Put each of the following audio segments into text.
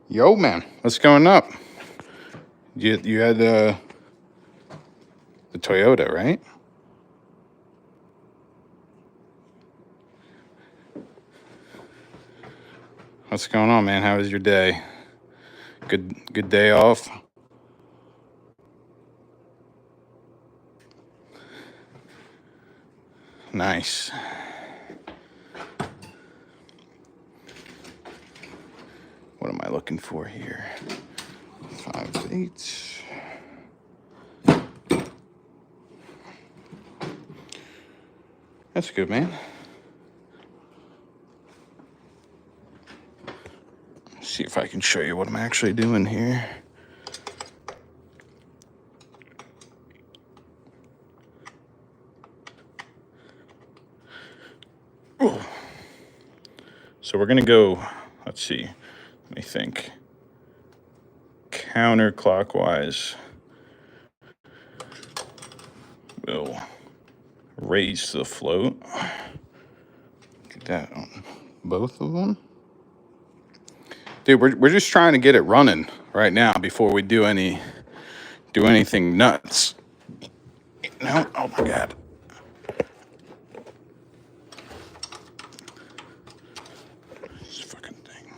Yo, man, what's going up? You had the Toyota, right? What's going on, man? How was your day? Good day off? Nice. What am I looking for here? 5/8. That's good, man. Let's see if I can show you what I'm actually doing here. Ooh. So we're gonna go, let's see, let me think. Counterclockwise. We'll raise the float. Get that on both of them. Dude, we're just trying to get it running right now before we do anything nuts. No, oh my God. This fucking thing.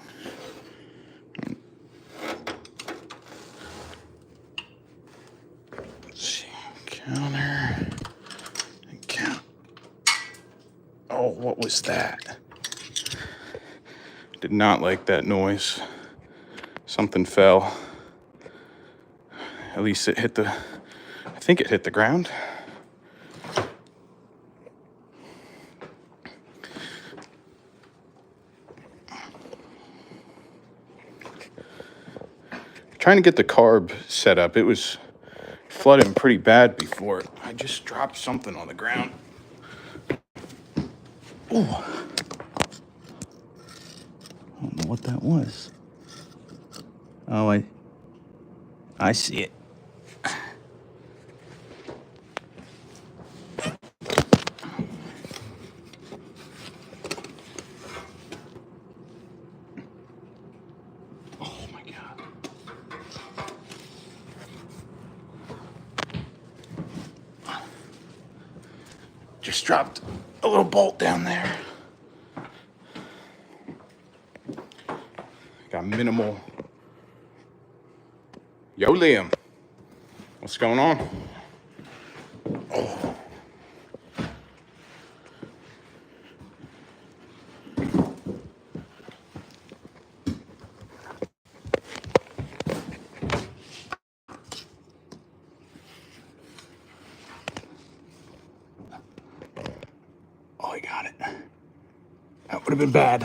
Let's see. Counter. Count. Oh, what was that? Did not like that noise. Something fell. At least it hit I think it hit the ground. Trying to get the carb set up. It was flooding pretty bad before. I just dropped something on the ground. Ooh. I don't know what that was. Oh, I see it. Oh my God. Just dropped a little bolt down there. Got minimal. Yo, Liam. What's going on? Oh. Oh, I got it. That would have been bad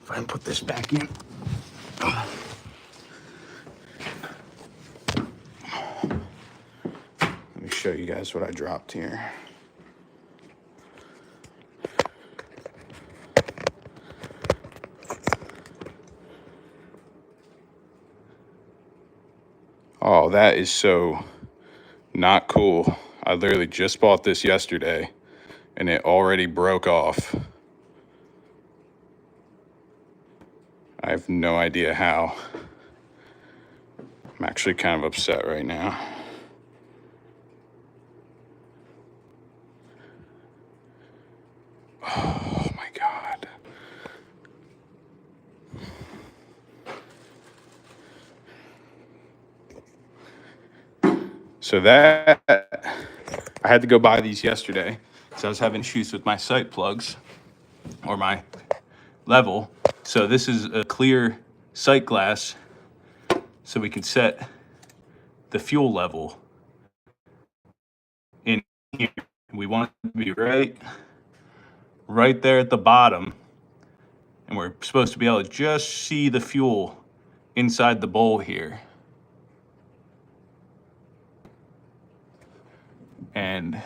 if I didn't put this back in. Let me show you guys what I dropped here. Oh, that is so not cool. I literally just bought this yesterday and it already broke off. I have no idea how. I'm actually kind of upset right now. Oh my God. So that, I had to go buy these yesterday. So I was having issues with my sight plugs or my level. So this is a clear sight glass so we can set the fuel level in here. We want it to be right there at the bottom. And we're supposed to be able to just see the fuel inside the bowl here. And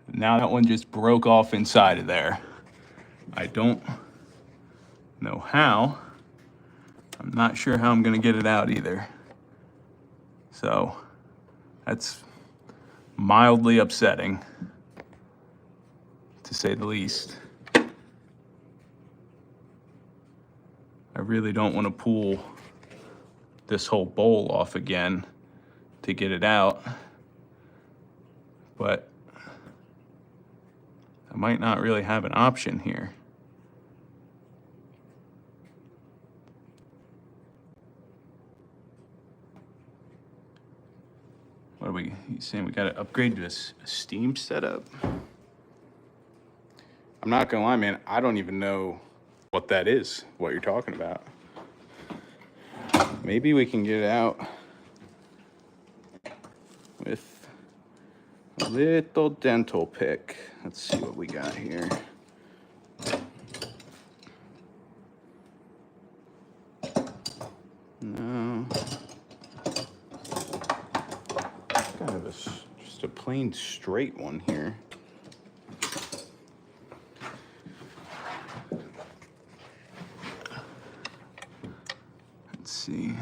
now that one just broke off inside of there. I don't know how. I'm not sure how I'm gonna get it out either. So that's mildly upsetting, to say the least. I really don't want to pull this whole bowl off again to get it out, but I might not really have an option here. What are we saying? We got to upgrade to a steam setup? I'm not gonna lie, man. I don't even know what that is, what you're talking about. Maybe we can get it out with a little dental pick. Let's see what we got here. No. Kind of just a plain straight one here. Let's see.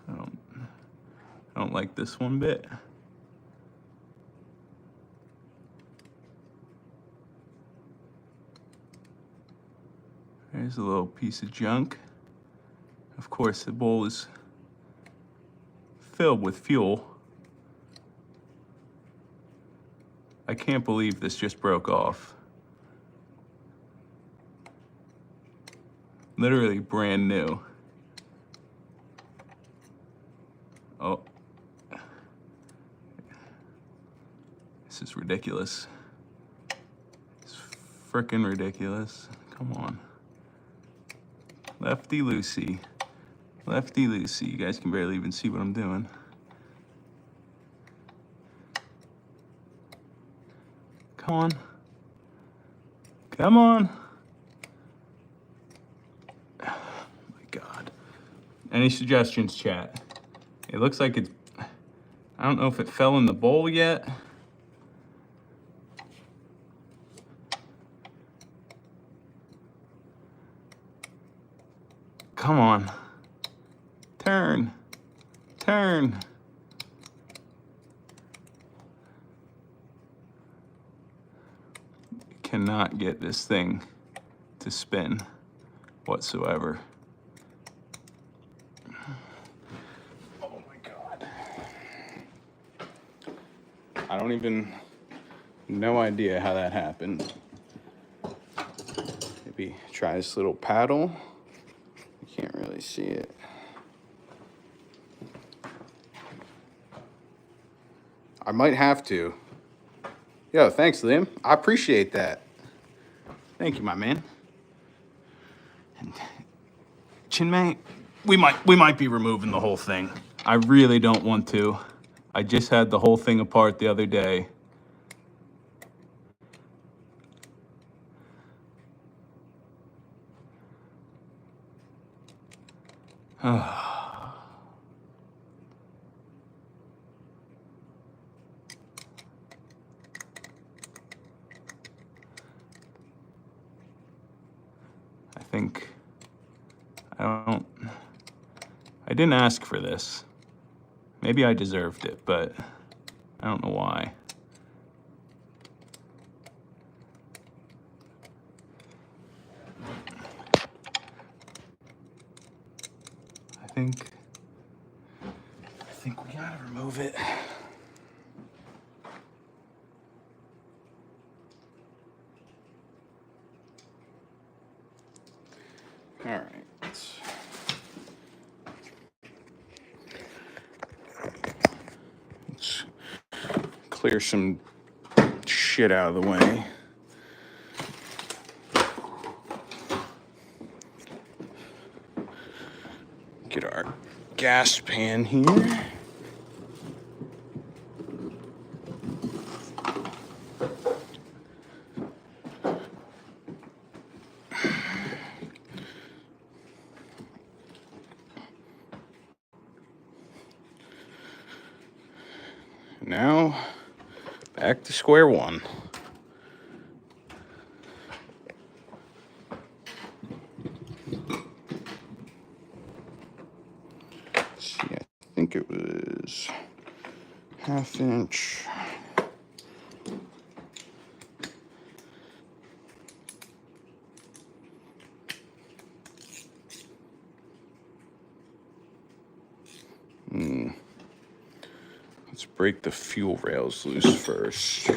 I don't like this one bit. There's a little piece of junk. Of course, the bowl is filled with fuel. I can't believe this just broke off. Literally brand new. Oh. This is ridiculous. It's frickin' ridiculous. Come on. Lefty loosey. Lefty loosey. You guys can barely even see what I'm doing. Come on. Come on. Oh my God. Any suggestions, chat? It looks like it's, I don't know if it fell in the bowl yet. Come on. Turn. Turn. Cannot get this thing to spin whatsoever. Oh my God. I don't even, no idea how that happened. Maybe try this little paddle. You can't really see it. I might have to. Yo, thanks, Liam. I appreciate that. Thank you, my man. And Chinmay, we might be removing the whole thing. I really don't want to. I just had the whole thing apart the other day. I didn't ask for this. Maybe I deserved it, but I don't know why. I think we gotta remove it. All right. Let's clear some shit out of the way. Get our gas pan here. Now, back to square one. think it was 1/2 inch. Let's break the fuel rails loose first.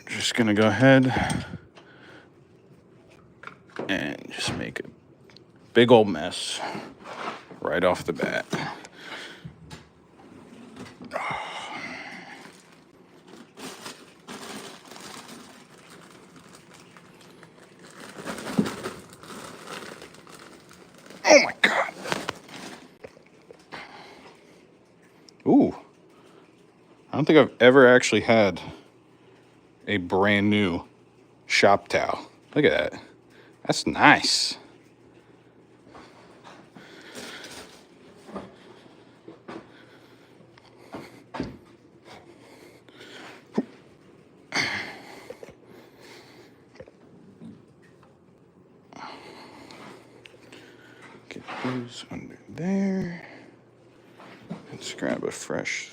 Just gonna go ahead and just make a big old mess right off the bat. Oh my God. Ooh. I don't think I've ever actually had a brand new shop towel. Look at that. That's nice. Get those under there. Let's grab a fresh.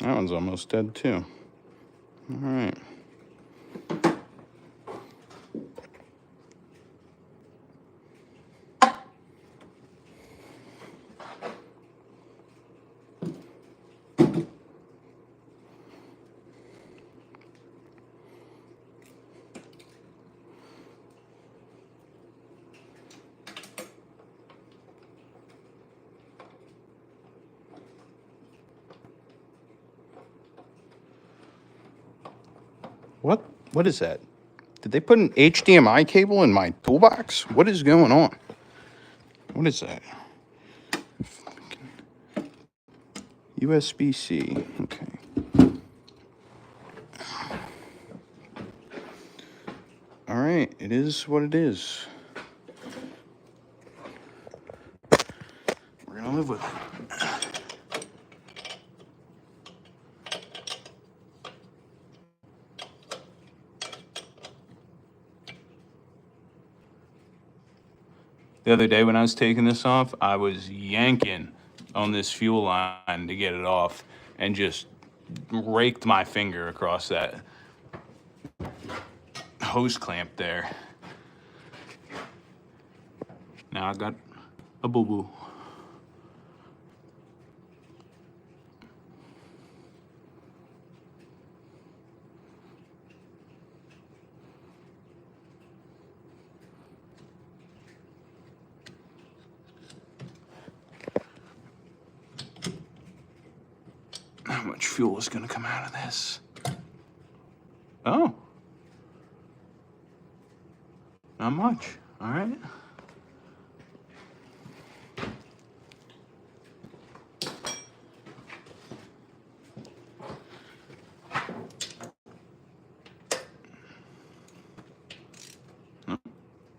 That one's almost dead too. All right. What is that? Did they put an HDMI cable in my toolbox? What is going on? What is that? USB-C. Okay. All right, it is what it is. We're gonna live with it. The other day when I was taking this off, I was yanking on this fuel line to get it off and just raked my finger across that hose clamp there. Now I got a boo-boo. How much fuel is gonna come out of this? Oh. Not much, all right.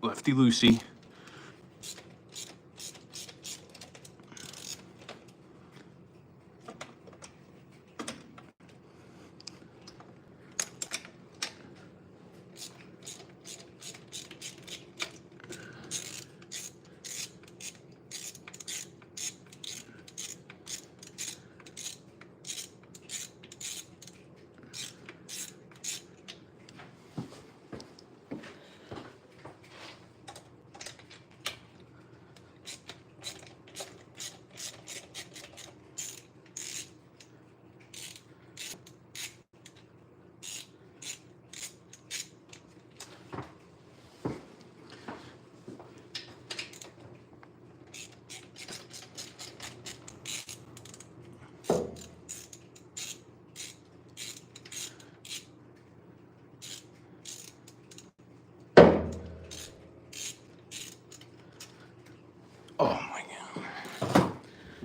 Lefty loosey. Oh my God.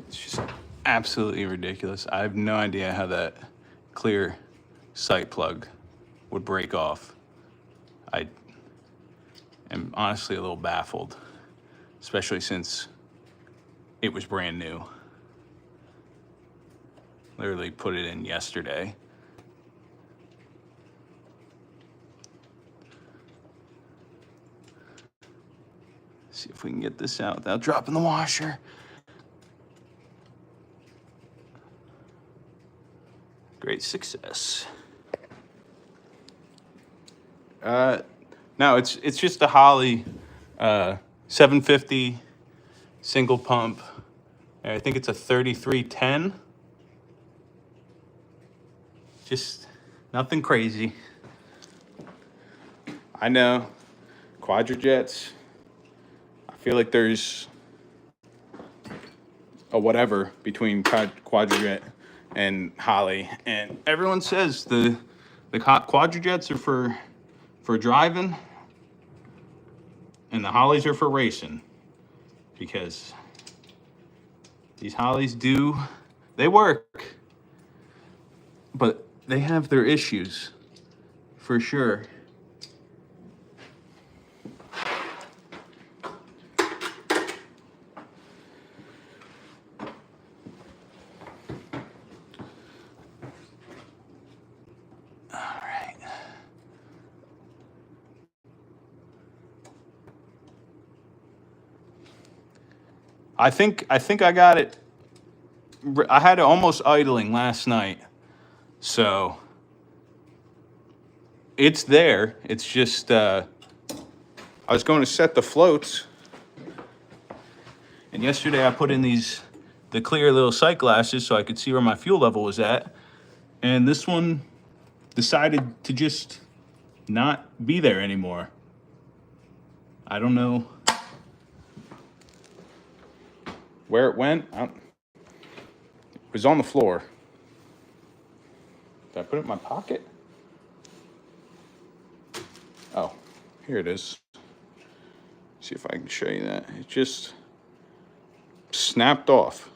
It's just absolutely ridiculous. I have no idea how that clear sight plug would break off. am honestly a little baffled, especially since it was brand new. Literally put it in yesterday. See if we can get this out without dropping the washer. Great success. No, it's just a Holley 750 single pump. I think it's a 3310. Just nothing crazy. I know, Quadrajets. I feel like there's a whatever between Quadrajet and Holley, and everyone says the Quadrajets are for driving, and the Hollies are for racing, because these Hollies they work, but they have their issues, for sure. I think I got it. I had it almost idling last night, so it's there. It's just I was going to set the floats, and yesterday I put in the clear little sight glasses so I could see where my fuel level was at, and this one decided to just not be there anymore. I don't know where it went. It was on the floor. Did I put it in my pocket? Oh, here it is. See if I can show you that. It just snapped off.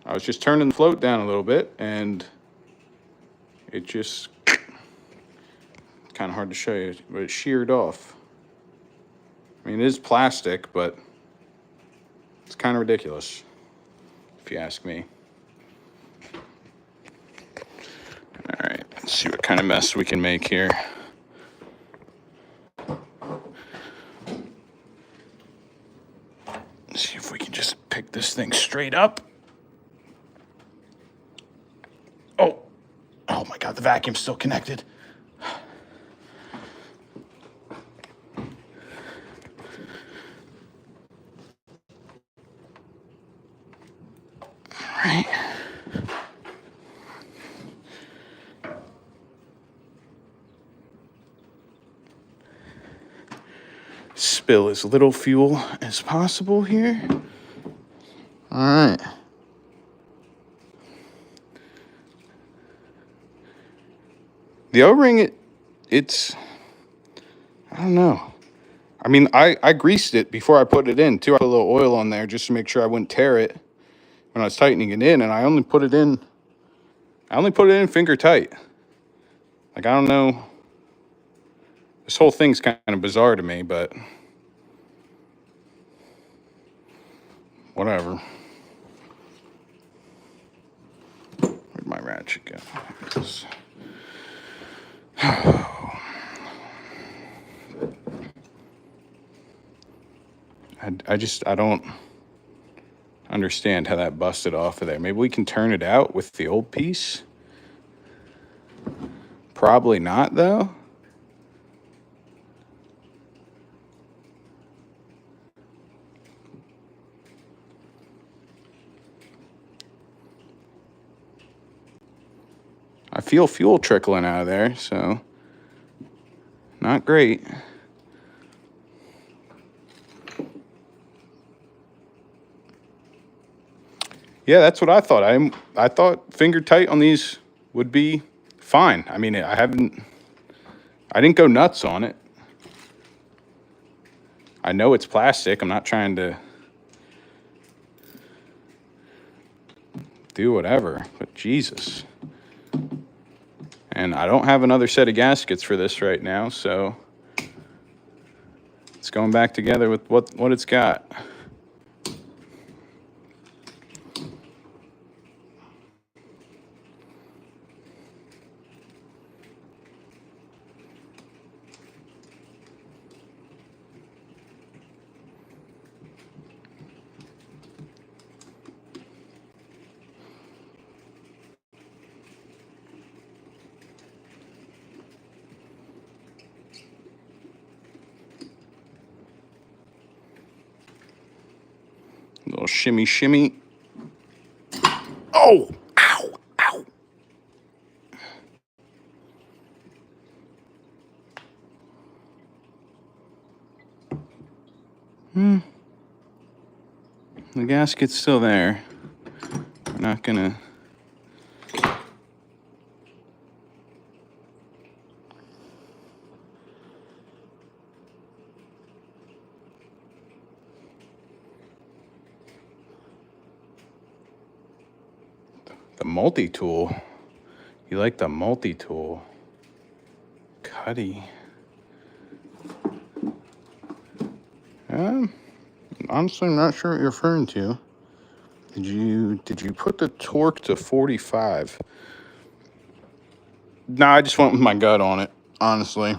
I was just turning the float down a little bit, and it just, kind of hard to show you, but it sheared off. I mean, it is plastic, but it's kind of ridiculous, if you ask me. All right, let's see what kind of mess we can make here. Let's see if we can just pick this thing straight up. Oh my God, the vacuum's still connected. All right. Spill as little fuel as possible here. All right. The O-ring, it's, I don't know. I mean, I greased it before I put it in, too. I put a little oil on there just to make sure I wouldn't tear it when I was tightening it in, and I only put it in finger tight. Like, I don't know. This whole thing's kind of bizarre to me, but whatever. Where'd my ratchet go? I don't understand how that busted off of there. Maybe we can turn it out with the old piece. Probably not, though. I feel fuel trickling out of there, so not great. Yeah, that's what I thought. I thought finger tight on these would be fine. I mean, I didn't go nuts on it. I know it's plastic. I'm not trying to do whatever, but Jesus. And I don't have another set of gaskets for this right now, so it's going back together with what it's got. A little shimmy, shimmy. Oh, ow, ow. The gasket's still there. I'm not gonna. The multi-tool. You like the multi-tool. Cuddy. Honestly, I'm not sure what you're referring to. Did you put the torque to 45? No, I just went with my gut on it, honestly.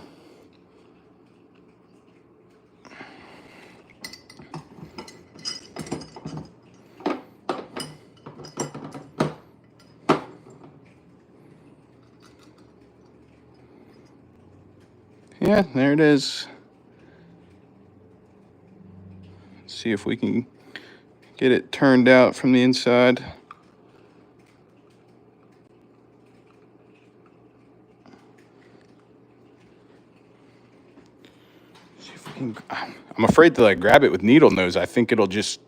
Yeah, there it is. See if we can get it turned out from the inside. See if we can. I'm afraid to like grab it with needle nose. I think it'll just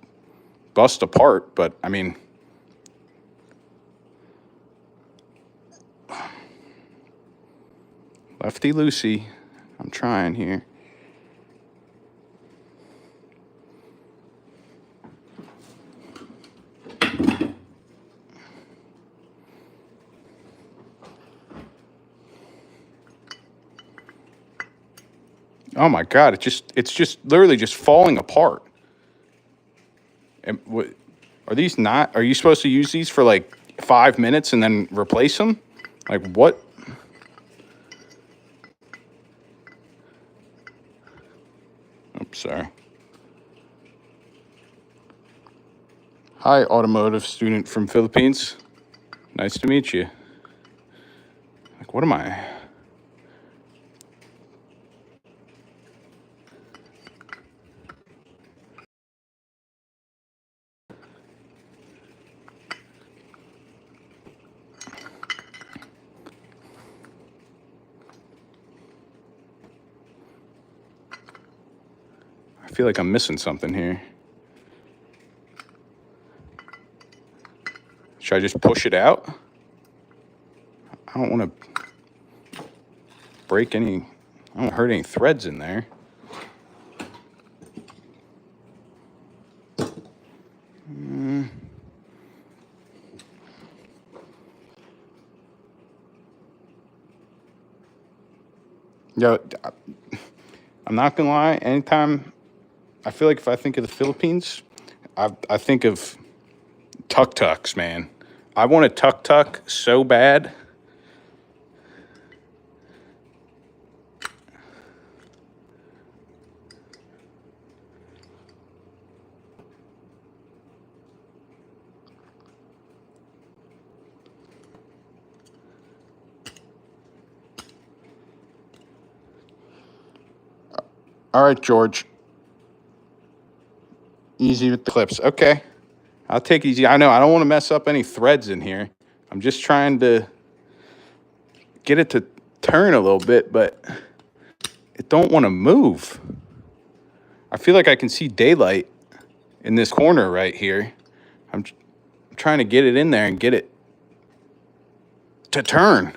bust apart, but I mean, lefty loosey. I'm trying here. Oh my God! It's just literally just falling apart. And what are these not? Are you supposed to use these for like 5 minutes and then replace them? Like what? Oops, sorry. Hi, automotive student from Philippines. Nice to meet you. Like, what am I? I feel like I'm missing something here. Should I just push it out? I don't want to break any, I don't want to hurt any threads in there. Yo, I'm not gonna lie. Anytime, I feel like if I think of the Philippines, I think of tuk-tuks, man. I want a tuk-tuk so bad. All right, George. Easy with the clips. Okay. I'll take it easy. I know I don't want to mess up any threads in here. I'm just trying to get it to turn a little bit, but it don't want to move. I feel like I can see daylight in this corner right here. I'm trying to get it in there and get it to turn.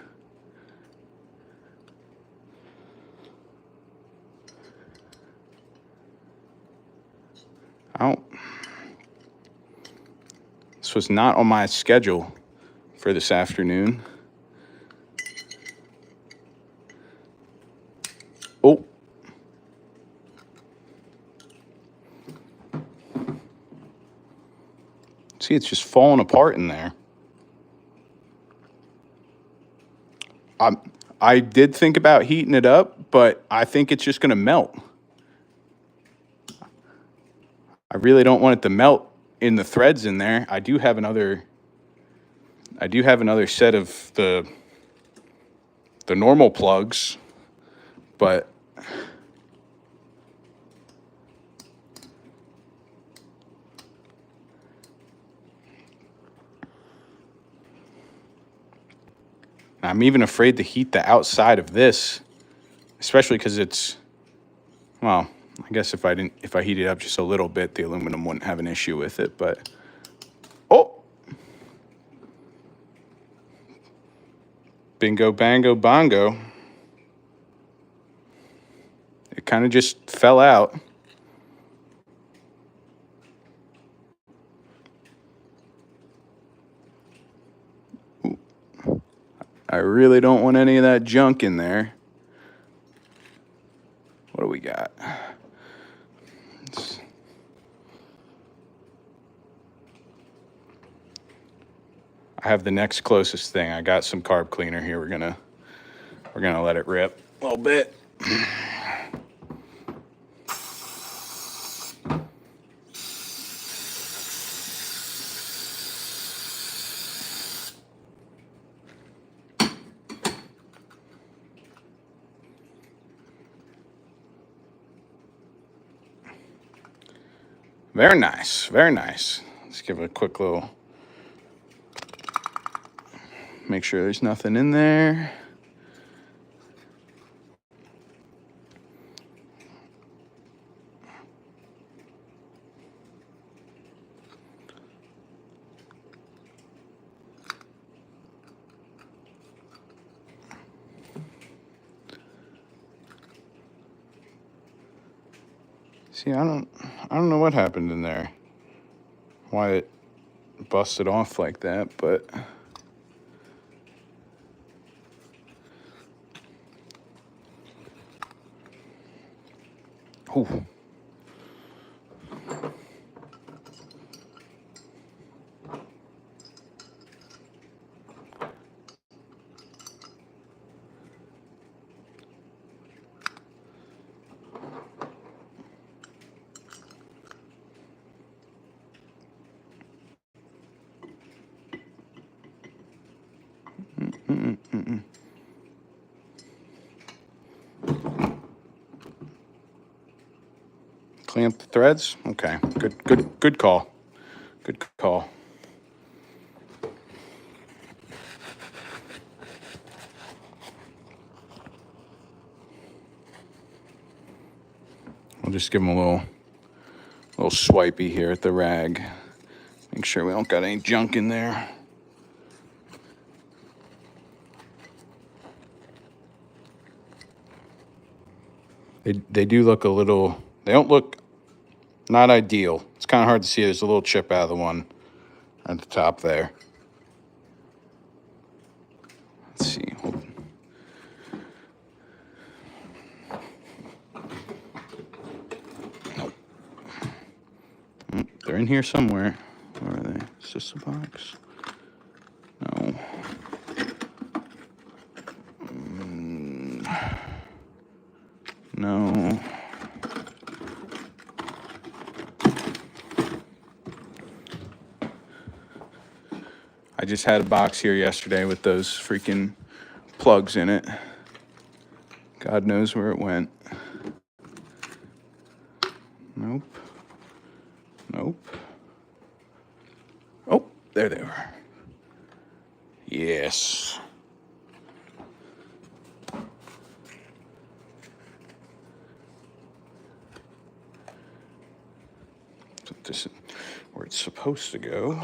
I don't. This was not on my schedule for this afternoon. See, it's just falling apart in there. I did think about heating it up, but I think it's just going to melt. I really don't want it to melt in the threads in there. I do have another set of the normal plugs, but I'm even afraid to heat the outside of this, especially because it's, well, I guess if I heat it up just a little bit, the aluminum wouldn't have an issue with it, but, oh, bingo, bango, bongo. It kind of just fell out. Ooh. I really don't want any of that junk in there. What do we got? I have the next closest thing. I got some carb cleaner here. We're gonna let it rip a little bit. Very nice, very nice. Let's give it a quick little, make sure there's nothing in there. See, I don't know what happened in there. Why it busted off like that, but oh. Clamp the threads? Okay, good call. Good call. We'll just give them a little swipey here at the rag. Make sure we don't got any junk in there. They do look a little, they don't look not ideal. It's kind of hard to see. There's a little chip out of the one at the top there. Let's see. Nope. They're in here somewhere. Where are they? Is this a box? No. No. I just had a box here yesterday with those freaking plugs in it. God knows where it went. Nope. Nope. Oh, there they are. Yes. Put this in where it's supposed to go.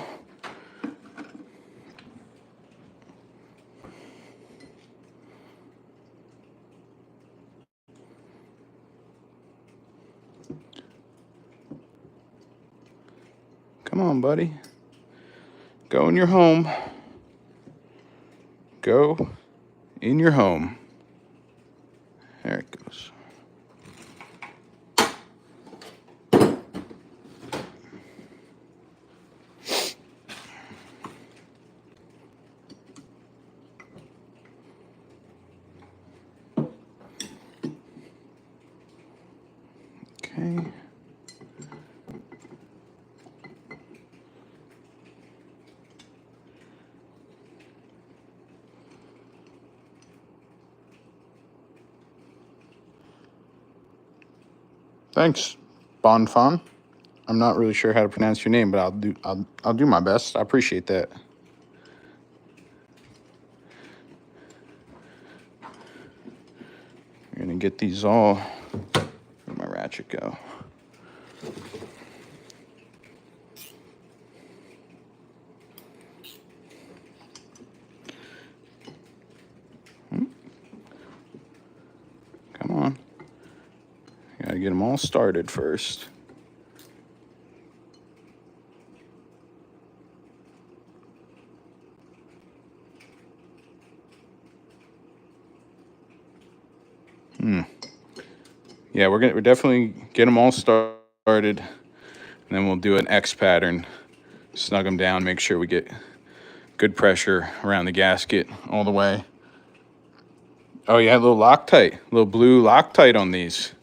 Come on, buddy. Go in your home. Go in your home. There it goes. Thanks, Bonfon. I'm not really sure how to pronounce your name, but I'll do my best. I appreciate that. We're gonna get these all. Where'd my ratchet go? Come on. Gotta get them all started first. Yeah, we're definitely get them all started, and then we'll do an X pattern, snug them down, make sure we get good pressure around the gasket all the way. Oh yeah, a little Loctite, a little blue Loctite on these.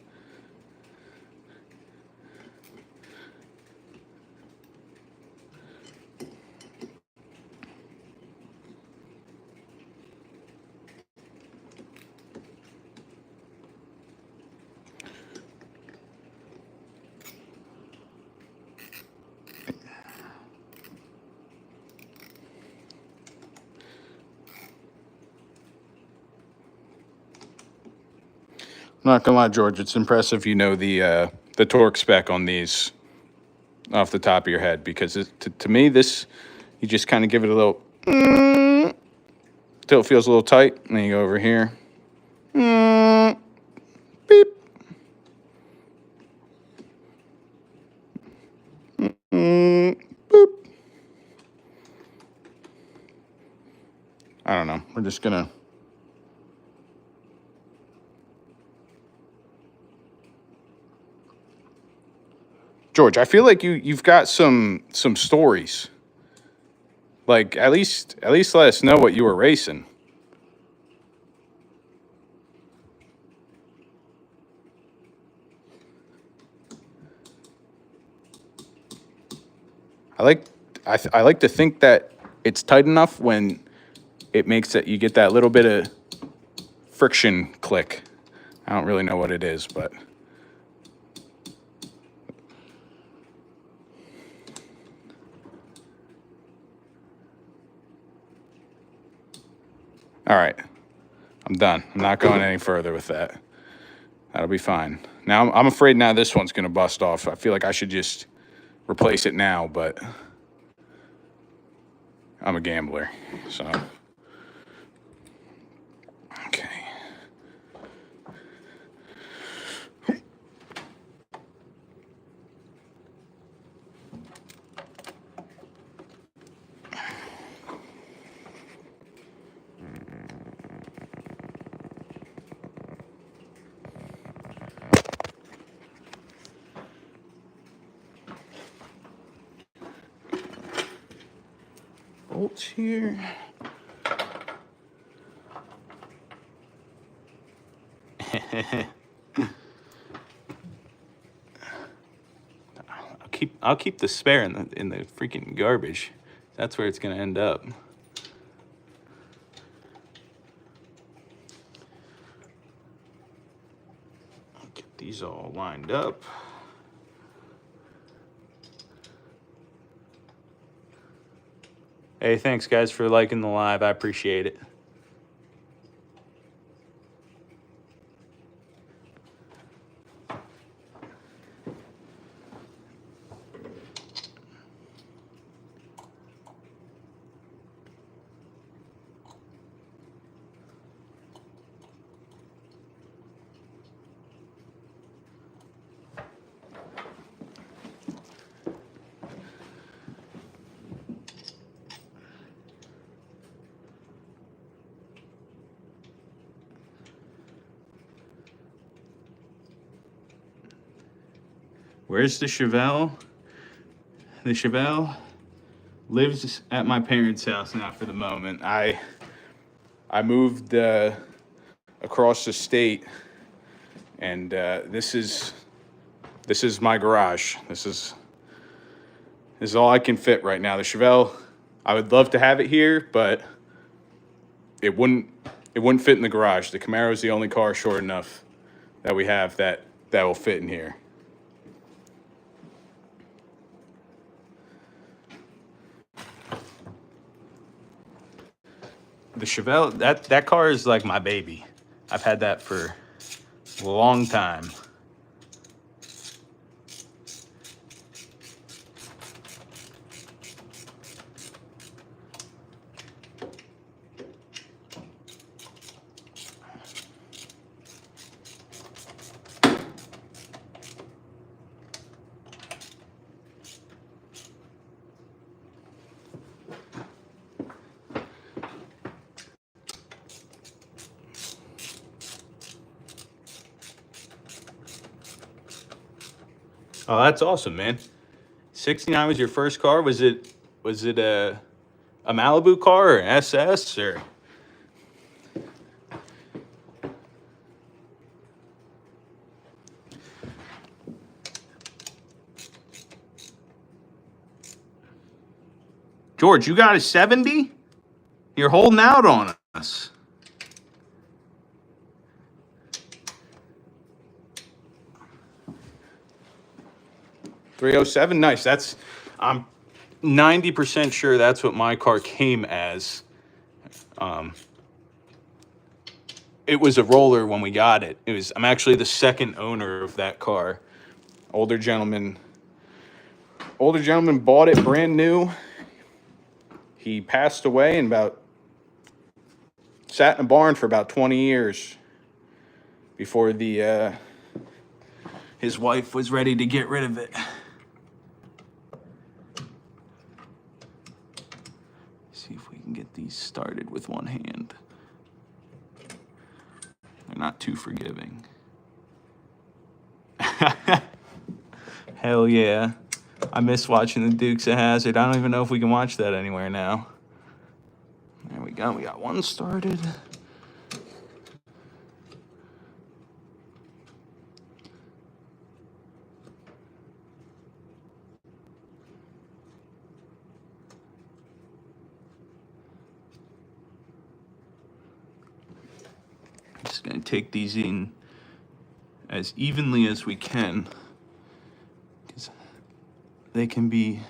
I'm not gonna lie, George, it's impressive you know the torque spec on these off the top of your head, because to me this, you just kind of give it a little till it feels a little tight, and then you go over here, beep, boop. I don't know. We're just gonna. George, I feel like you've got some stories. Like at least let us know what you were racing. I like I like to think that it's tight enough when it makes it, you get that little bit of friction click. I don't really know what it is, but all right. I'm done. I'm not going any further with that. That'll be fine. Now I'm afraid now this one's gonna bust off. I feel like I should just replace it now, but I'm a gambler, so okay. Bolts here. I'll keep the spare in the freaking garbage. That's where it's gonna end up. I'll get these all lined up. Hey, thanks guys for liking the live. I appreciate it. Where's the Chevelle? The Chevelle lives at my parents' house now for the moment. I moved across the state, and this is my garage. This is all I can fit right now. The Chevelle, I would love to have it here, but it wouldn't fit in the garage. The Camaro is the only car short enough that we have that will fit in here. the Chevelle, that car is like my baby. I've had that for a long time. Oh, that's awesome, man. 69 was your first car. Was it a Malibu car or SS or? George, you got a 70? You're holding out on us. $307, nice. That's, I'm 90% sure that's what my car came as. It was a roller when we got it. I'm actually the second owner of that car. Older gentleman bought it brand new. He passed away and sat in a barn for about 20 years before his wife was ready to get rid of it. See if we can get these started with one hand. They're not too forgiving. Hell yeah. I miss watching the Dukes of Hazzard. I don't even know if we can watch that anywhere now. There we go. We got one started. I'm just going to take these in as evenly as we can, because they can be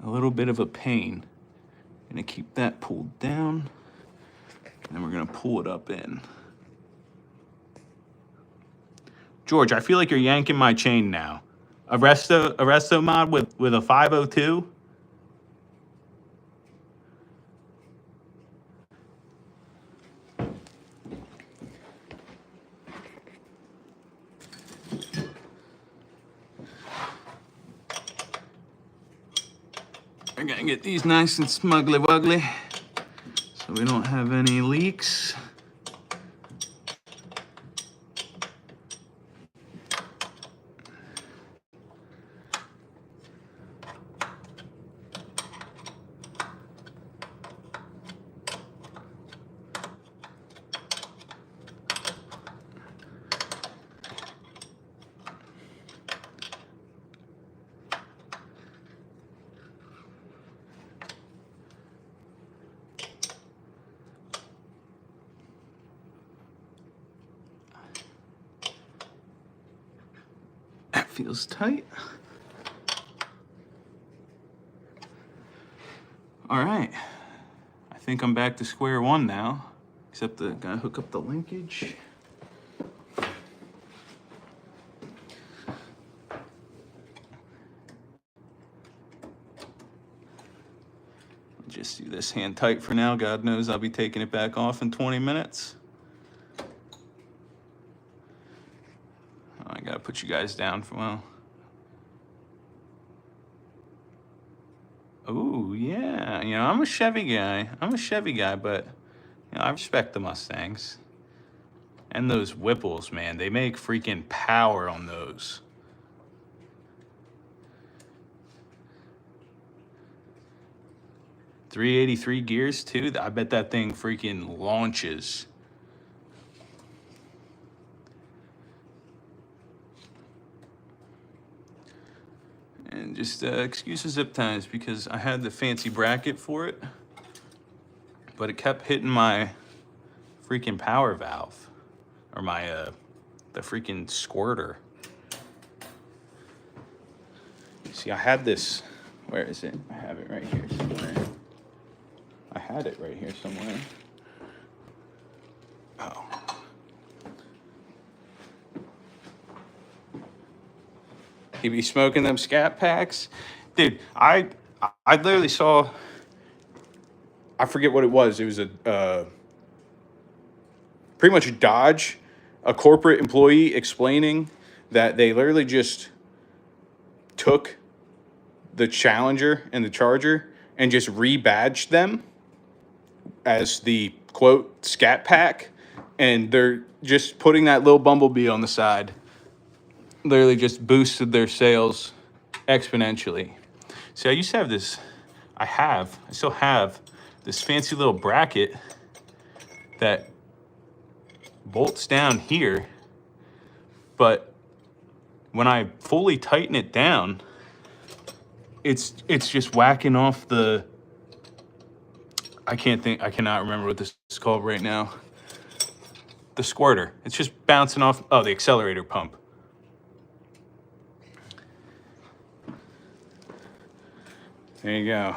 a little bit of a pain. I'm going to keep that pulled down, and then we're going to pull it up in. George, I feel like you're yanking my chain now. A resto mod with a 502? We're gonna get these nice and smugly wuggly so we don't have any leaks. Feels tight. All right. I think I'm back to square one now, except gotta hook up the linkage. I'll just do this hand tight for now. God knows I'll be taking it back off in 20 minutes. I gotta put you guys down for, well. Oh yeah, you know, I'm a Chevy guy, but you know, I respect the Mustangs. And those Whipples, man, they make freaking power on those. .383 gears too. I bet that thing freaking launches. And just excuse the zip ties because I had the fancy bracket for it, but it kept hitting my freaking power valve, or my the freaking squirter. See, I had this. Where is it? I have it right here somewhere. I had it right here somewhere. Oh. He be smoking them scat packs? Dude, I literally saw, I forget what it was. It was a pretty much Dodge, a corporate employee explaining that they literally just took the Challenger and the Charger and just rebadged them as the quote scat pack, and they're just putting that little Bumblebee on the side. Literally just boosted their sales exponentially. See, I used to have this, I still have this fancy little bracket that bolts down here, but when I fully tighten it down, it's just whacking off the, I cannot remember what this is called right now. The squirter. It's just bouncing off, oh, the accelerator pump. There you go.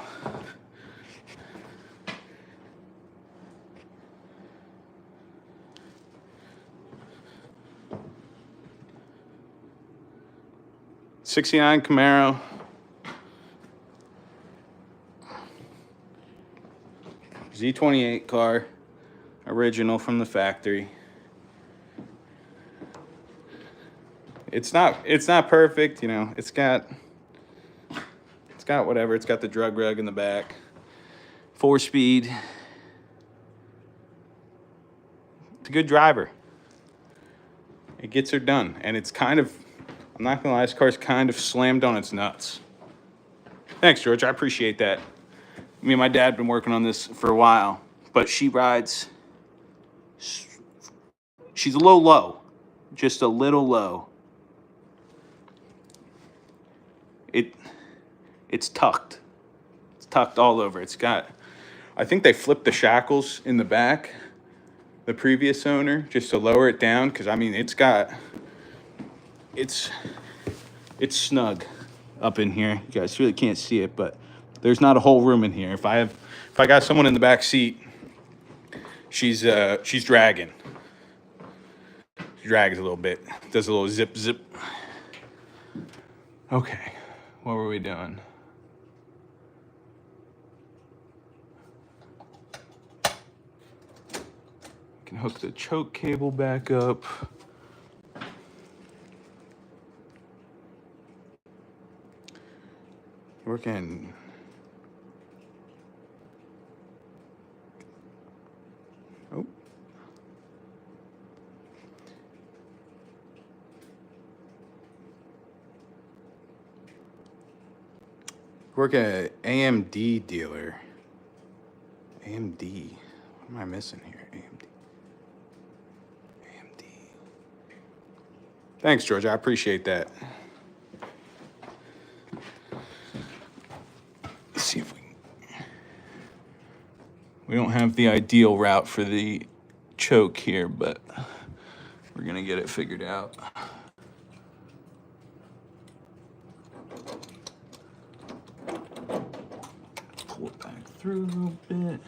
'69 Camaro. Z28 car, original from the factory. It's not perfect, you know. It's got whatever. It's got the drug rug in the back. 4-speed. It's a good driver. It gets her done, and it's kind of, I'm not gonna lie, this car's kind of slammed on its nuts. Thanks, George. I appreciate that. Me and my dad have been working on this for a while, but she rides, she's a little low, just a little low. It's tucked. It's tucked all over. It's got, I think they flipped the shackles in the back, the previous owner, just to lower it down, because I mean, it's snug up in here. You guys really can't see it, but there's not a whole room in here. If I got someone in the back seat, she's dragging. She drags a little bit. Does a little zip zip. Okay, what were we doing? Can hook the choke cable back up. Working. Oh. Work at AMD dealer. AMD. What am I missing here? AMD. Thanks, George. I appreciate that. Let's see if we don't have the ideal route for the choke here, but we're gonna get it figured out. Pull it back through a little bit.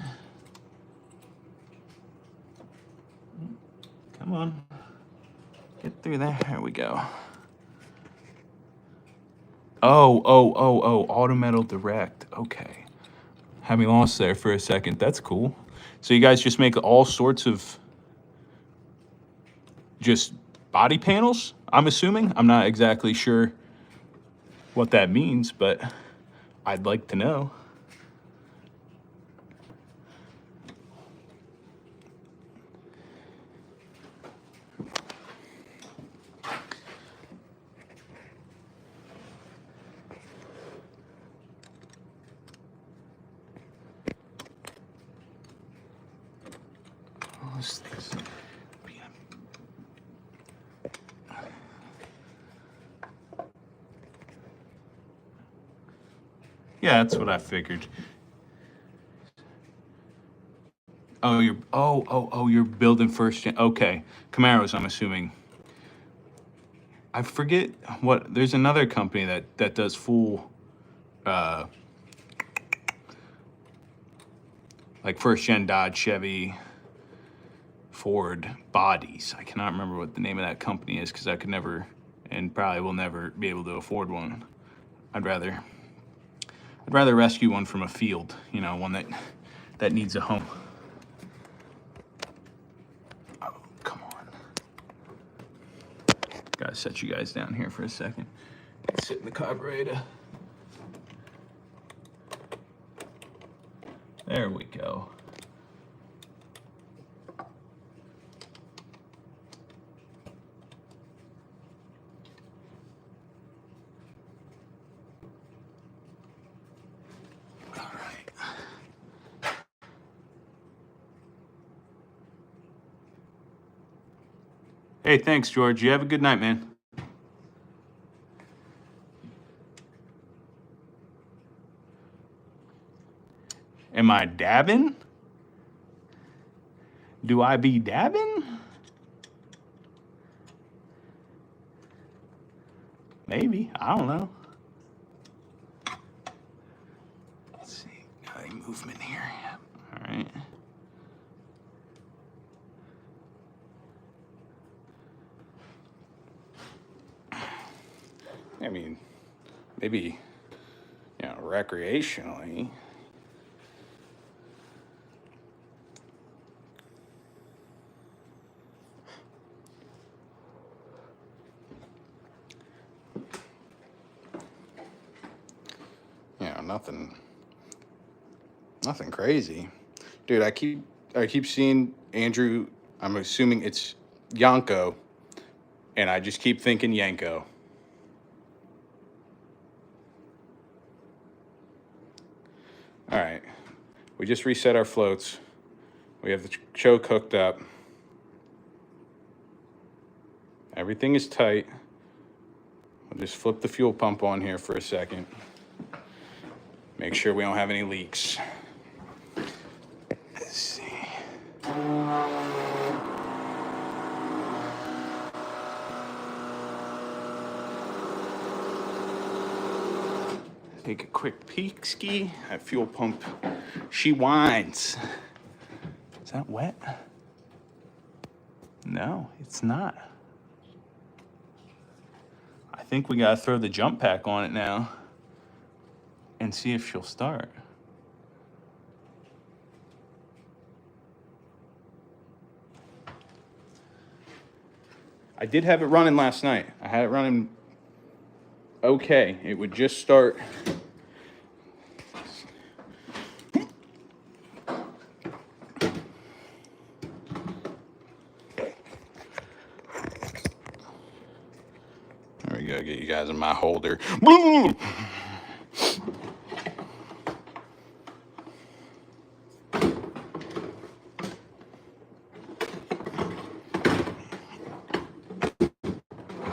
Come on, get through there. There we go. Oh, Auto Metal Direct. Okay. Had me lost there for a second. That's cool. So you guys just make all sorts of just body panels, I'm assuming? I'm not exactly sure what that means, but I'd like to know. Yeah, that's what I figured. Oh, you're building first gen. Okay, Camaros, I'm assuming. I forget what. There's another company that does full like first gen Dodge, Chevy, Ford bodies. I cannot remember what the name of that company is because I could never, and probably will never be able to afford one. I'd rather rescue one from a field, you know, one that needs a home. Oh, come on. Gotta set you guys down here for a second. Sit in the carburetor. There we go. All right. Hey, thanks, George. You have a good night, man. Am I dabbing? Do I be dabbing? Maybe. I don't know. Let's see. Got any movement here? All right. I mean, maybe, you know, recreationally. You know, nothing crazy. Dude, I keep seeing Andrew, I'm assuming it's Yanko, and I just keep thinking Yanko. All right. We just reset our floats. We have the choke hooked up. Everything is tight. We'll just flip the fuel pump on here for a second. Make sure we don't have any leaks. Let's see. Take a quick peek ski. That fuel pump, she whines. Is that wet? No, it's not. I think we gotta throw the jump pack on it now and see if she'll start. I did have it running last night. I had it running okay. It would just start. There we go. Get you guys in my holder.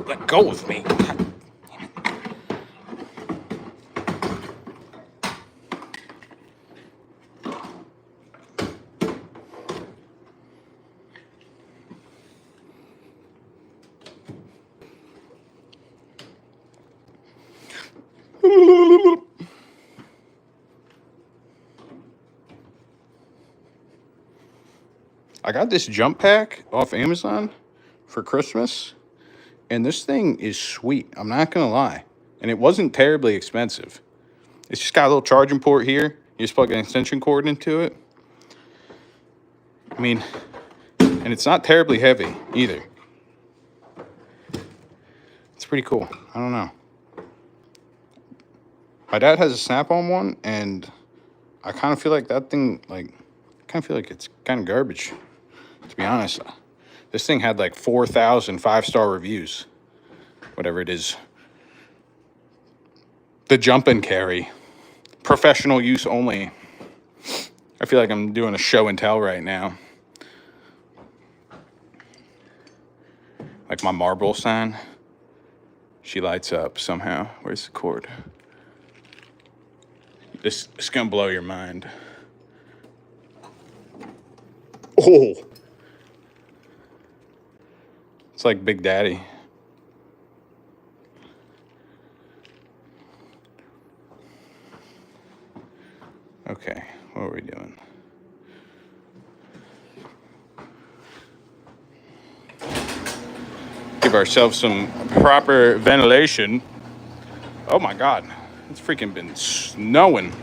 Let go of me. I got this jump pack off Amazon for Christmas, and this thing is sweet. I'm not gonna lie. And it wasn't terribly expensive. It's just got a little charging port here. You just plug an extension cord into it. I mean, and it's not terribly heavy either. It's pretty cool. I don't know. My dad has a Snap-on one, and I kind of feel like that thing, it's kind of garbage, to be honest. This thing had like 4,000 5-star reviews, whatever it is. The jump and carry, professional use only. I feel like I'm doing a show and tell right now. Like my marble sign, she lights up somehow. Where's the cord? This is gonna blow your mind. Oh, it's like Big Daddy. Okay, what are we doing? give ourselves some proper ventilation. Oh my God, it's freaking been snowing.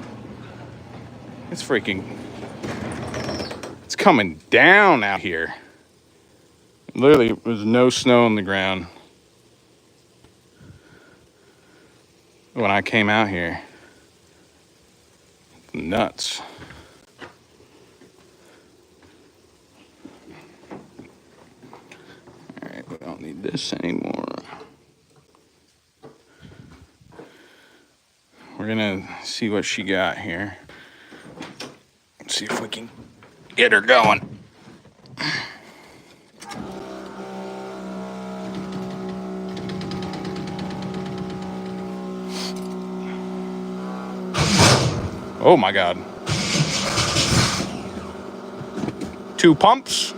It's coming down out here. Literally, there's no snow on the ground when I came out here. Nuts. All right, we don't need this anymore. We're gonna see what she got here. Let's see if we can get her going. Oh my God. 2 pumps.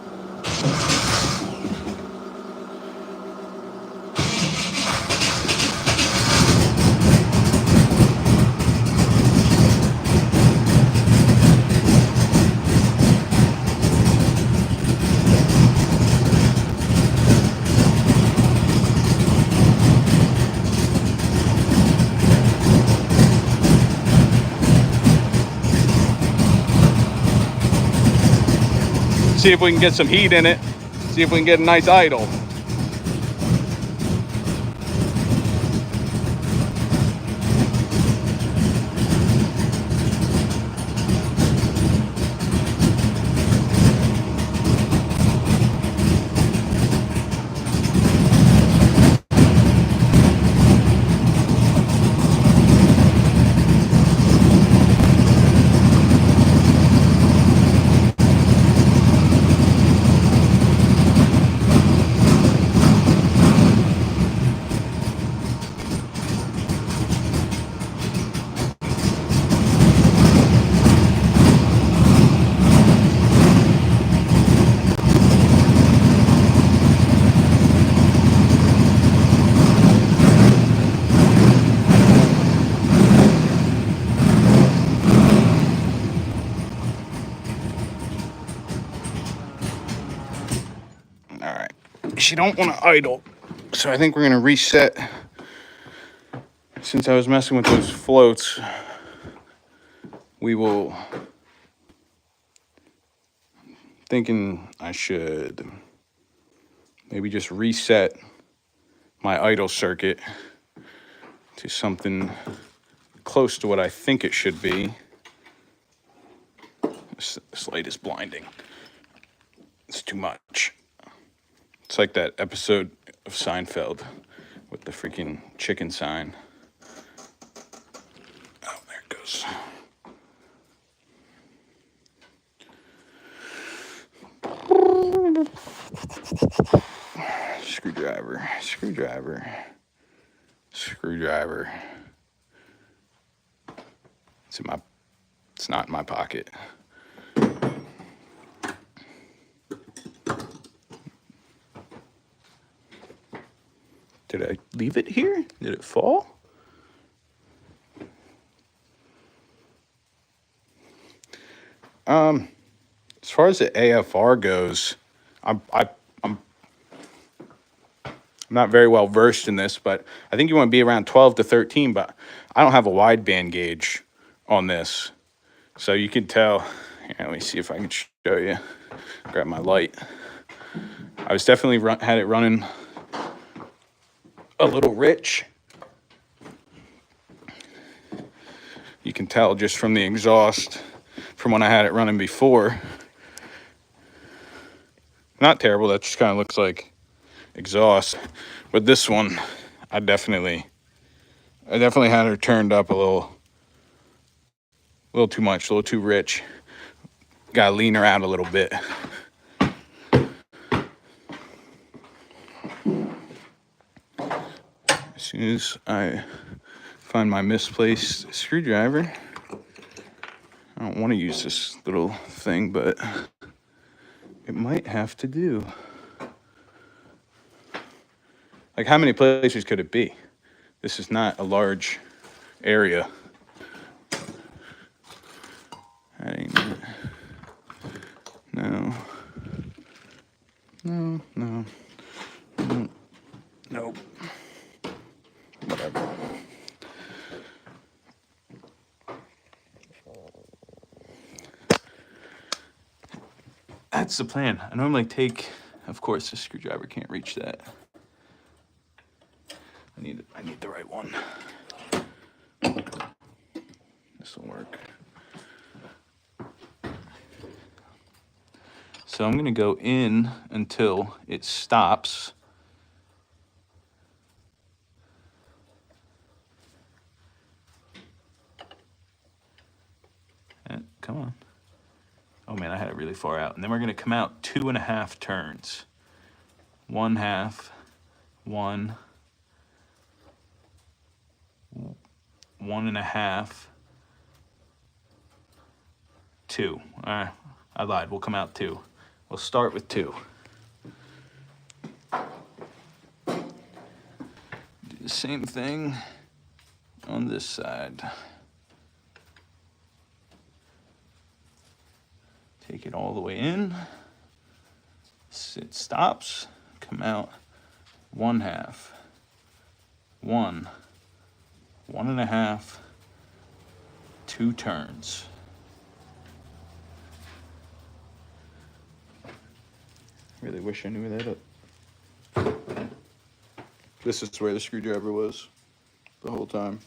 See if we can get some heat in it. See if we can get a nice idle. All right, she don't want to idle, so I think we're gonna reset. Since I was messing with those floats, we will. Thinking I should maybe just reset my idle circuit to something close to what I think it should be. This light is blinding. It's too much. It's like that episode of Seinfeld with the freaking chicken sign. Oh, there it goes. Screwdriver. It's not in my pocket. Did I leave it here? Did it fall? As far as the AFR goes, I'm not very well versed in this, but I think you want to be around 12 to 13, but I don't have a wideband gauge on this. So you can tell, here, let me see if I can show you, grab my light. I was definitely had it running a little rich. You can tell just from the exhaust from when I had it running before. Not terrible, that just kind of looks like exhaust. But this one, I definitely had her turned up a little too much, a little too rich. Gotta lean her out a little bit. As soon as I find my misplaced screwdriver, I don't want to use this little thing, but it might have to do. Like, how many places could it be? This is not a large area. That ain't it. No. That's the plan. I normally take, of course, the screwdriver can't reach that. I need the right one. This will work. So I'm gonna go in until it stops. And, come on. Oh man, I had it really far out. And then we're gonna come out 2.5 turns. 1/2, 1, 1.5, 2. All right, I lied. We'll come out 2. We'll start with 2. Do the same thing on this side. Take it all the way in. It stops. Come out 1/2, 1, 1.5, 2 turns. Really wish I knew that up. This is where the screwdriver was the whole time.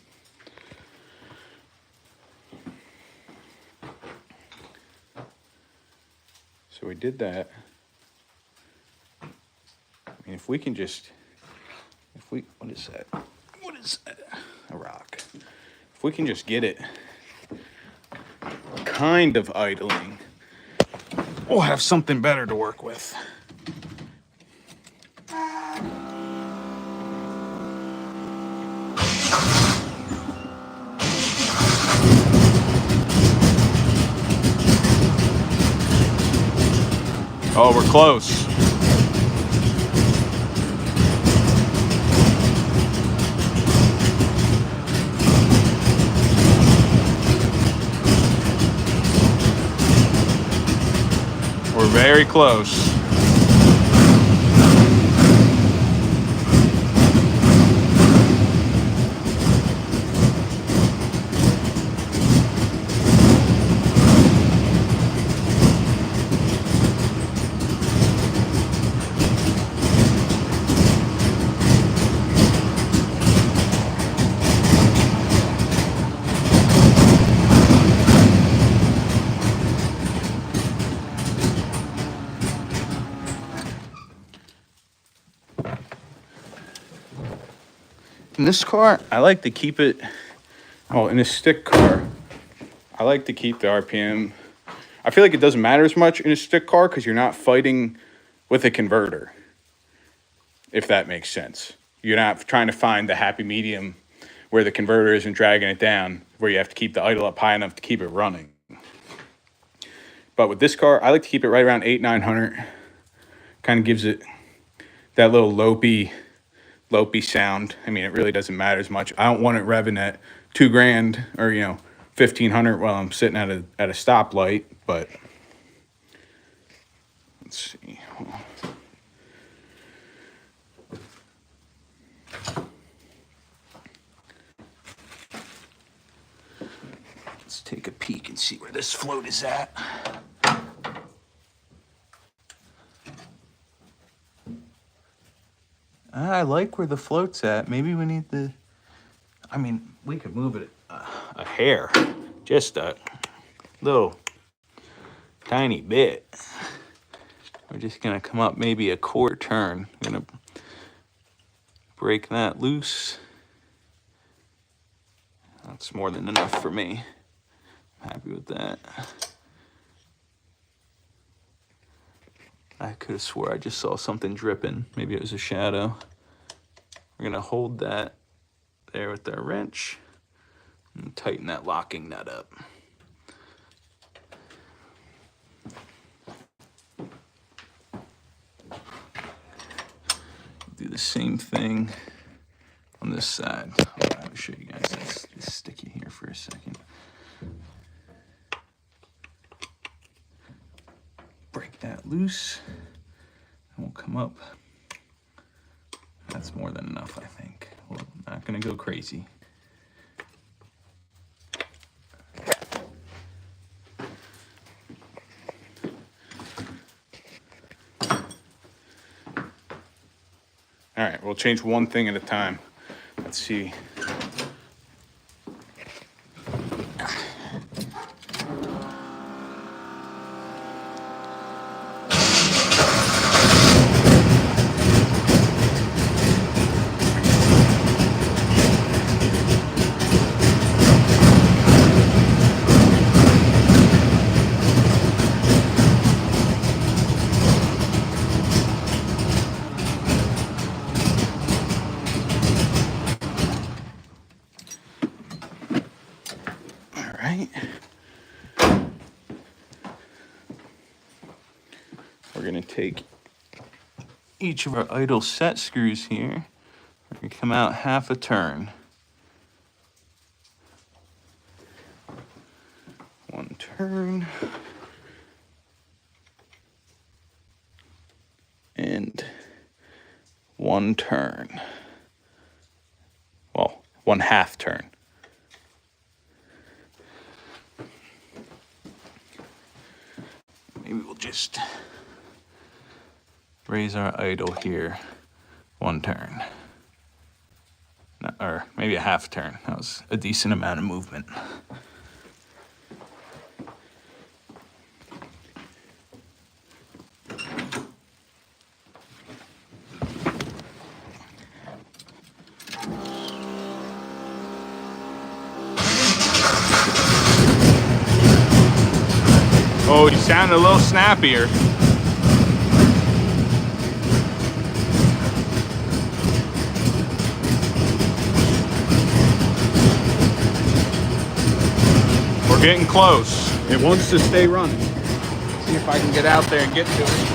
So we did that. I mean, if we can just, what is that? What is that? A rock. If we can just get it kind of idling, we'll have something better to work with. Oh, we're close. We're very close. In this car, I like to keep it, in a stick car, I like to keep the RPM. I feel like it doesn't matter as much in a stick car because you're not fighting with a converter, if that makes sense. You're not trying to find the happy medium where the converter isn't dragging it down, where you have to keep the idle up high enough to keep it running. But with this car, I like to keep it right around 800-900. Kind of gives it that little lopey sound. I mean, it really doesn't matter as much. I don't want it revving at $2,000 or 1,500 while I'm sitting at a stoplight. But let's see. Let's take a peek and see where this float is at. I like where the float's at. Maybe we need we could move it a hair, just a little tiny bit. We're just gonna come up maybe a quarter turn. I'm gonna break that loose. That's more than enough for me. I'm happy with that. I could have swore I just saw something dripping. Maybe it was a shadow. We're gonna hold that there with our wrench and tighten that locking nut up. Do the same thing on this side. I'll show you guys this. Just stick it here for a second. Break that loose, and we'll come up. That's more than enough, I think. We're not gonna go crazy. All right, we'll change one thing at a time. Let's see. All right. We're going to take each of our idle set screws here. We're going to come out half a turn. One turn. And one turn. Well, one half turn. Maybe we'll just raise our idle here one turn. No, or maybe a half turn. That was a decent amount of movement. Oh, you sound a little snappier. We're getting close. It wants to stay running. See if I can get out there and get to it.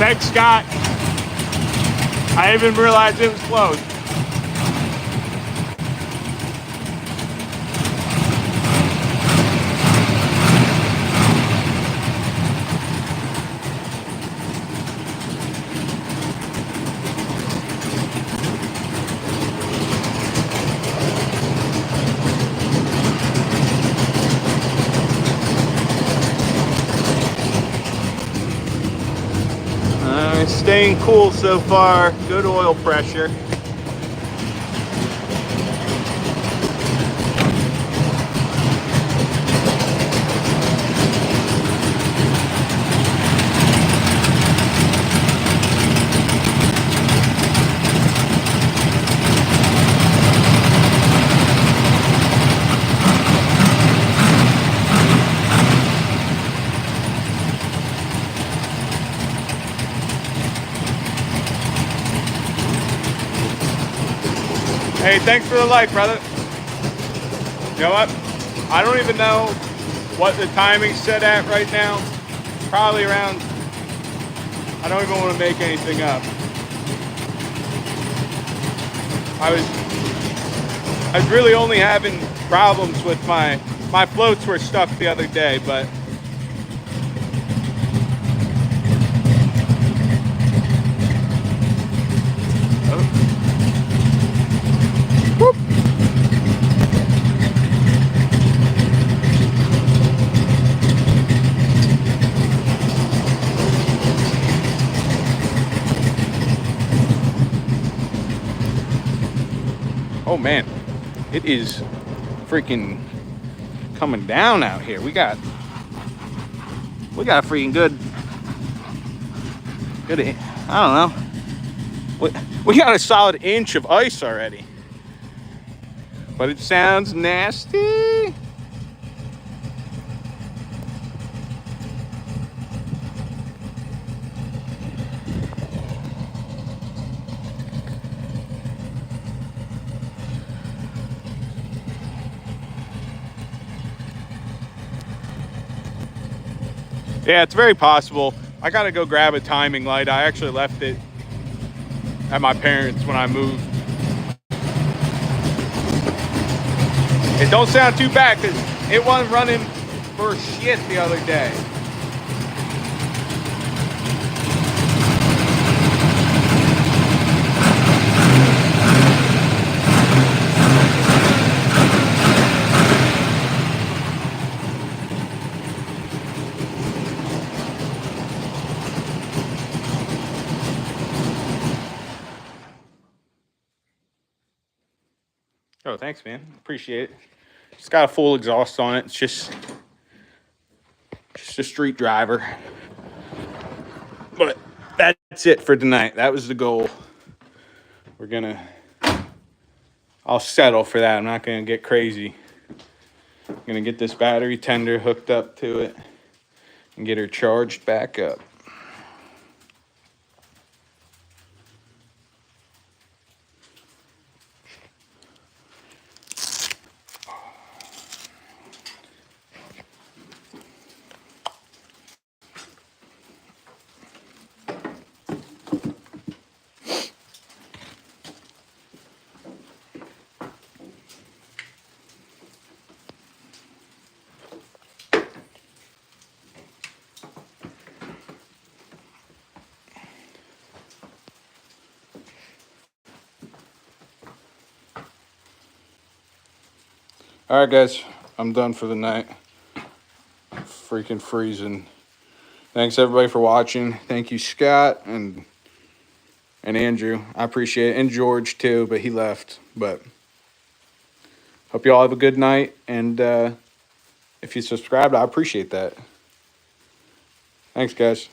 Thanks, Scott. I didn't even realize it was closed. Staying cool so far. Good oil pressure. Hey, thanks for the like, brother. You know what? I don't even know what the timing's set at right now. Probably around, I don't even want to make anything up. I was really only having problems with my floats were stuck the other day, but oh man, It is freaking coming down out here. We got a freaking good, I don't know. We got a solid inch of ice already. But it sounds nasty. Yeah, it's very possible. I gotta go grab a timing light. I actually left it at my parents' when I moved. It don't sound too bad because it wasn't running for shit the other day. Oh, thanks, man. Appreciate it. It's got a full exhaust on it. It's just a street driver. But that's it for tonight. That was the goal. I'll settle for that. I'm not gonna get crazy. I'm gonna get this battery tender hooked up to it and get her charged back up. All right, guys, I'm done for the night. Freaking freezing. Thanks everybody for watching. Thank you, Scott and Andrew. I appreciate it, and George too, but he left. But hope you all have a good night, and if you subscribed, I appreciate that. Thanks, guys.